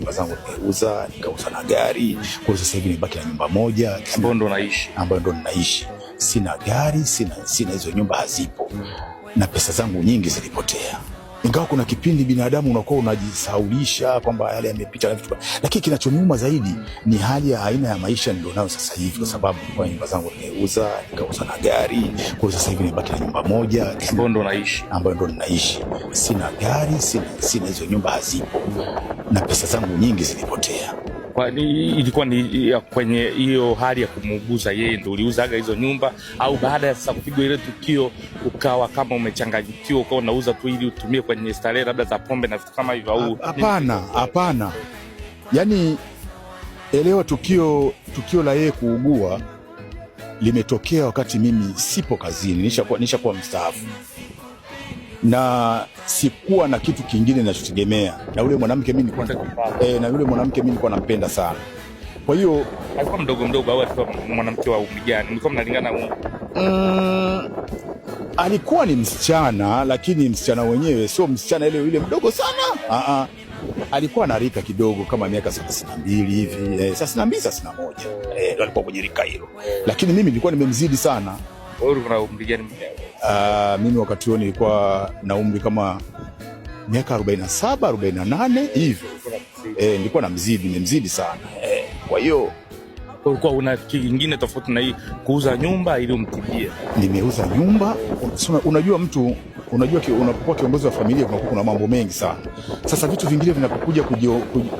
nyumba zangu nimeuza, nikauza na gari. Kwa sasa hivi nimebaki na nyumba moja ambayo ndo ninaishi. Sina gari, sina hizo nyumba hazipo. Na pesa zangu nyingi zilipotea. Ingawa kuna kipindi binadamu unakuwa unajisaulisha kwamba yale yamepita na vitu, lakini kinachoniuma zaidi ni hali ya aina ya maisha nilionayo sasa hivi, kwa sababu kwa nyumba zangu nimeuza, nikauza na gari. Kwa sasa hivi nimebaki na nyumba moja ambayo ndo ninaishi. Sina gari, sina hizo nyumba hazipo. Na pesa zangu nyingi zilipotea. Ilikuwa ni kwenye hiyo hali ya kumuuguza yeye ndio uliuzaga hizo nyumba, au baada ya sasa kupigwa ile tukio ukawa kama umechanganyikiwa ukawa unauza tu ili utumie kwenye starehe labda za pombe na vitu kama hivyo? Au hapana. Yaani elewa, tukio la yeye kuugua limetokea wakati mimi sipo kazini, nishakuwa mstaafu. Na sikuwa na kitu kingine ninachotegemea. Na yule mwanamke mimi nilikuwa nampenda sana. Kwa hiyo alikuwa mdogo au alikuwa mwanamke wa umri gani? Mlikuwa mnalingana umri? Alikuwa ni msichana, lakini msichana wenyewe sio msichana ile mdogo sana. Alikuwa na rika kidogo kama miaka 32 hivi, 32 31. Alikuwa kwenye rika hilo. Lakini mimi nilikuwa nimemzidi sana. Wewe ulikuwa na umri gani? Mimi wakati huo nilikuwa na umri kama miaka 47 48 hivyo. Nilikuwa nimemzidi sana. Kwa hiyo ulikuwa una kingine tofauti na hii kuuza nyumba ili umtibie? Nimeuza nyumba. Unajua unapokuwa kiongozi wa familia kuna mambo mengi sana. Sasa vitu vingine vinapokuja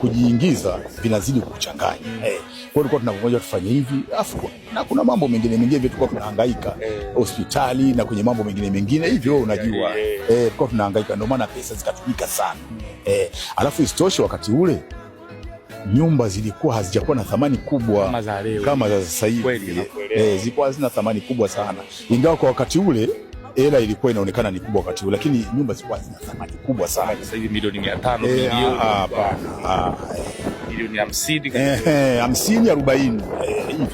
kujiingiza vinazidi kuchanganya. Kwa hiyo tunapokuja tufanye hivi, na kuna mambo mengine tulikuwa tunahangaika hospitali na kwenye mambo mengine hivyo, unajua. Tulikuwa tunahangaika, ndio maana pesa zikatumika sana. Alafu isitoshe wakati ule nyumba zilikuwa hazijakuwa na thamani kubwa kama za sasa hivi. Zilikuwa hazina thamani kubwa sana, ingawa kwa wakati ule hela ilikuwa inaonekana ni kubwa wakati ule, lakini nyumba zilikuwa hazina thamani kubwa sana. Sasa hivi milioni 500 milioni 50 40 hivi.